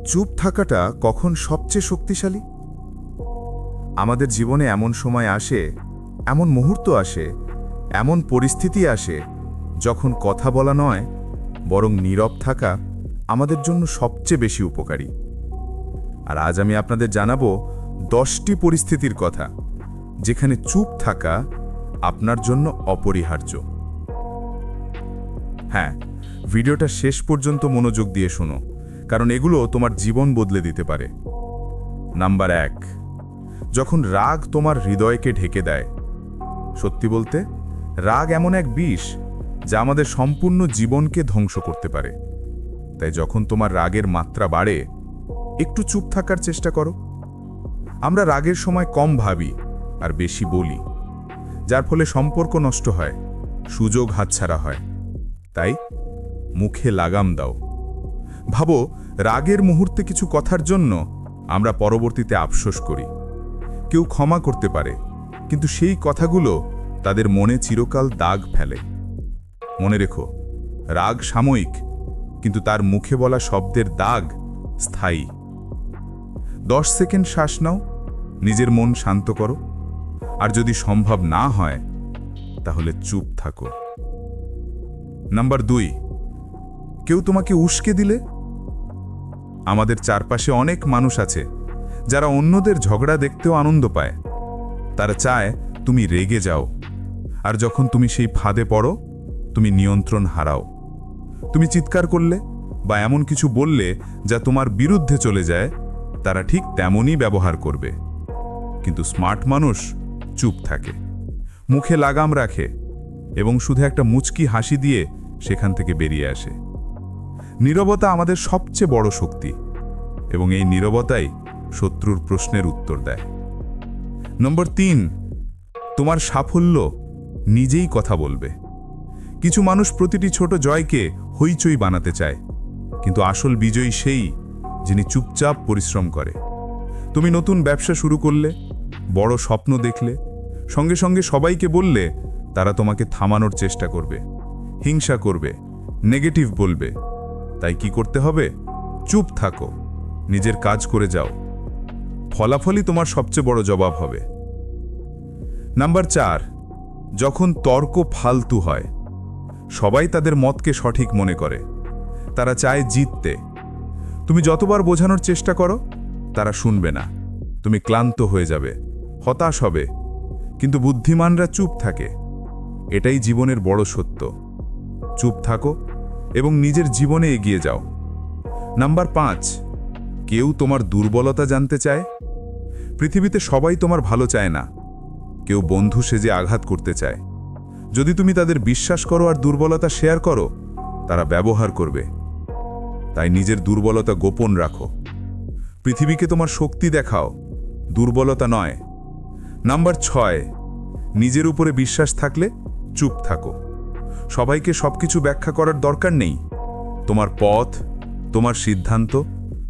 চুপ থাকাটা কখন সবচেয়ে শক্তিশালী? আমাদের জীবনে এমন সময় আসে, এমন মুহূর্ত আসে, এমন পরিস্থিতি আসে যখন কথা বলা নয় বরং নীরব থাকা আমাদের জন্য সবচেয়ে বেশি উপকারী। আর আজ আমি আপনাদের জানাবো 10টি পরিস্থিতির কথা যেখানে চুপ থাকা আপনার জন্য অপরিহার্য। হ্যাঁ, ভিডিওটা শেষ পর্যন্ত মনোযোগ দিয়ে শোনো, কারণ এগুলো তোমার জীবন বদলে দিতে পারে। নাম্বার 1, যখন রাগ তোমার হৃদয়কে ঢেকে দেয়। সত্যি বলতে, রাগ এমন এক বিষ যা আমাদের সম্পূর্ণ জীবনকে ধ্বংস করতে পারে। তাই যখন তোমার রাগের মাত্রা বাড়ে, একটু চুপ থাকার চেষ্টা করো। আমরা রাগের সময় কম ভাবি আর বেশি বলি, যার ফলে সম্পর্ক নষ্ট হয়, সুযোগ হাতছাড়া হয়। তাই মুখে লাগাম দাও। ভাবো, রাগের মুহূর্তে কিছু কথার জন্য আমরা পরবর্তীতে আফসোস করি। কেউ ক্ষমা করতে পারে, কিন্তু সেই কথাগুলো তাদের মনে চিরকাল দাগ ফেলে। মনে রেখো, রাগ সাময়িক, কিন্তু তার মুখে বলা শব্দের দাগ স্থায়ী। 10 সেকেন্ড শ্বাস নাও, নিজের মন শান্ত করো, আর যদি সম্ভব না হয় তাহলে চুপ থাকো। নাম্বার 2, কেউ তোমাকে উস্কে দিলে। আমাদের চারপাশে অনেক মানুষ আছে যারা অন্যদের ঝগড়া দেখতেও আনন্দ পায়। তারা চায় তুমি রেগে যাও, আর যখন তুমি সেই ফাঁদে পড়ো, তুমি নিয়ন্ত্রণ হারাও। তুমি চিৎকার করলে বা এমন কিছু বললে যা তোমার বিরুদ্ধে চলে যায়, তারা ঠিক তেমনই ব্যবহার করবে। কিন্তু স্মার্ট মানুষ চুপ থাকে, মুখে লাগাম রাখে এবং শুধু একটা মুচকি হাসি দিয়ে সেখান থেকে বেরিয়ে আসে। নীরবতা আমাদের সবচেয়ে বড় শক্তি, এবং এই নীরবতাই শত্রুর প্রশ্নের উত্তর দেয়। নম্বর 3, তোমার সাফল্য নিজেই কথা বলবে। কিছু মানুষ প্রতিটি ছোট জয়কে হইচই বানাতে চায়, কিন্তু আসল বিজয়ী সেই যিনি চুপচাপ পরিশ্রম করে। তুমি নতুন ব্যবসা শুরু করলে, বড় স্বপ্ন দেখলে, সঙ্গে সঙ্গে সবাইকে বললে, তারা তোমাকে থামানোর চেষ্টা করবে, হিংসা করবে, নেগেটিভ বলবে। তাই কি করতে হবে? চুপ থাকো, নিজের কাজ করে যাও। ফলাফলই তোমার সবচেয়ে বড় জবাব হবে। নাম্বার 4, যখন তর্ক ফালতু হয়। সবাই তাদের মতকে সঠিক মনে করে, তারা চায় জিততে। তুমি যতবার বোঝানোর চেষ্টা করো, তারা শুনবে না। তুমি ক্লান্ত হয়ে যাবে, হতাশ হবে, কিন্তু বুদ্ধিমানরা চুপ থাকে। এটাই জীবনের বড় সত্য। চুপ থাকো এবং নিজের জীবনে এগিয়ে যাও। নাম্বার 5, কেউ তোমার দুর্বলতা জানতে চায়। পৃথিবীতে সবাই তোমার ভালো চায় না। কেউ বন্ধু সেজে আঘাত করতে চায়। যদি তুমি তাদের বিশ্বাস করো আর দুর্বলতা শেয়ার করো, তারা ব্যবহার করবে। তাই নিজের দুর্বলতা গোপন রাখো। পৃথিবীকে তোমার শক্তি দেখাও, দুর্বলতা নয়। নাম্বার 6, নিজের উপরে বিশ্বাস থাকলে চুপ থাকো। সবাইকে সবকিছু ব্যাখ্যা করার দরকার নেই। তোমার পথ, তোমার সিদ্ধান্ত,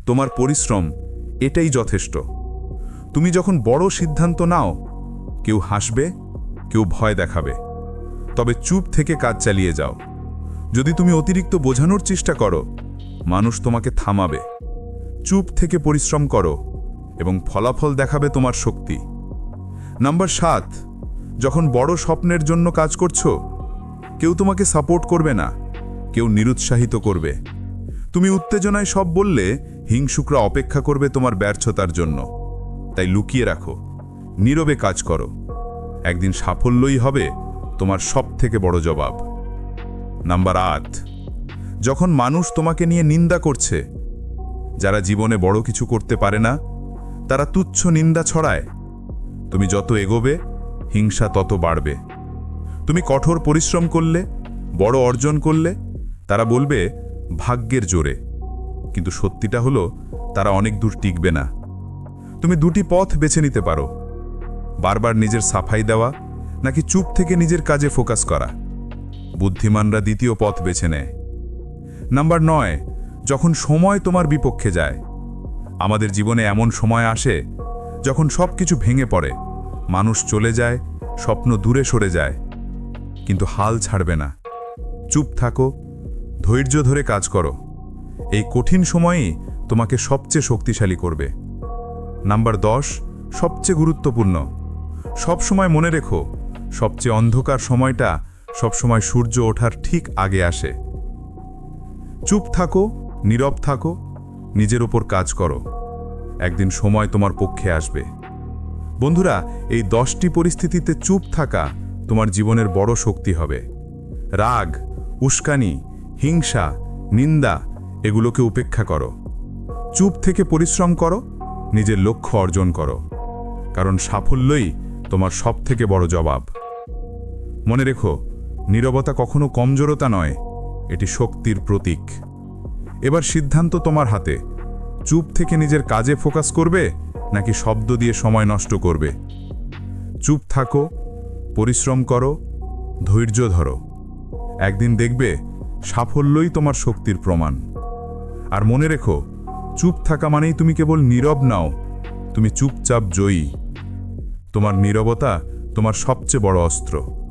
তোমার পরিশ্রম, এটাই যথেষ্ট। তুমি যখন বড় সিদ্ধান্ত নাও, কেউ হাসবে, কেউ ভয় দেখাবে। তবে চুপ থেকে কাজ চালিয়ে যাও। যদি তুমি অতিরিক্ত বোঝানোর চেষ্টা করো, মানুষ তোমাকে থামাবে। চুপ থেকে পরিশ্রম করো এবং ফলাফল দেখাবে তোমার শক্তি। নাম্বার 7, যখন বড় স্বপ্নের জন্য কাজ করছো, কেউ তোমাকে সাপোর্ট করবে না, কেউ নিরুৎসাহিত করবে। তুমি উত্তেজনায় সব বললে, হিংসুকরা অপেক্ষা করবে তোমার ব্যর্থতার জন্য। তাই লুকিয়ে রাখো, নীরবে কাজ করো। একদিন সাফল্যই হবে তোমার সবথেকে বড় জবাব। নাম্বার 8, যখন মানুষ তোমাকে নিয়ে নিন্দা করছে। যারা জীবনে বড় কিছু করতে পারে না, তারা তুচ্ছ নিন্দা ছড়ায়। তুমি যত এগোবে, হিংসা তত বাড়বে। তুমি কঠোর পরিশ্রম করলে, বড় অর্জন করলে, তারা বলবে ভাগ্যের জোরে। কিন্তু সত্যিটা হলো, তারা অনেক দূর টিকবে না। তুমি 2টি পথ বেছে নিতে পারো, বারবার নিজের সাফাই দেওয়া নাকি চুপ থেকে নিজের কাজে ফোকাস করা। বুদ্ধিমানরা দ্বিতীয় পথ বেছে নেয়। নাম্বার 9, যখন সময় তোমার বিপক্ষে যায়। আমাদের জীবনে এমন সময় আসে যখন সব কিছু ভেঙে পড়ে, মানুষ চলে যায়, স্বপ্ন দূরে সরে যায়, কিন্তু হাল ছাড়বে না। চুপ থাকো, ধৈর্য ধরে কাজ করো। এই কঠিন সময়েই তোমাকে সবচেয়ে শক্তিশালী করবে। নাম্বার 10, সবচেয়ে গুরুত্বপূর্ণ, সবসময় মনে রেখো, সবচেয়ে অন্ধকার সময়টা সবসময় সূর্য ওঠার ঠিক আগে আসে। চুপ থাকো, নীরব থাকো, নিজের ওপর কাজ করো। একদিন সময় তোমার পক্ষে আসবে। বন্ধুরা, এই 10টি পরিস্থিতিতে চুপ থাকা তোমার জীবনের বড় শক্তি হবে। রাগ, উস্কানি, হিংসা, নিন্দা এগুলোকে উপেক্ষা করো। চুপ থেকে পরিশ্রম করো, নিজের লক্ষ্য অর্জন করো, কারণ সাফল্যই তোমার সবথেকে বড় জবাব। মনে রেখো, নীরবতা কখনো কমজোরতা নয়, এটি শক্তির প্রতীক। এবার সিদ্ধান্ত তোমার হাতে। চুপ থেকে নিজের কাজে ফোকাস করবে নাকি শব্দ দিয়ে সময় নষ্ট করবে? চুপ থাকো, পরিশ্রম করো, ধৈর্য ধরো। একদিন দেখবে সাফল্যই তোমার শক্তির প্রমাণ। আর মনে রেখো, চুপ থাকা মানেই তুমি কেবল নীরব নাও, তুমি চুপচাপ জয়ী। তোমার নীরবতা তোমার সবচেয়ে বড় অস্ত্র।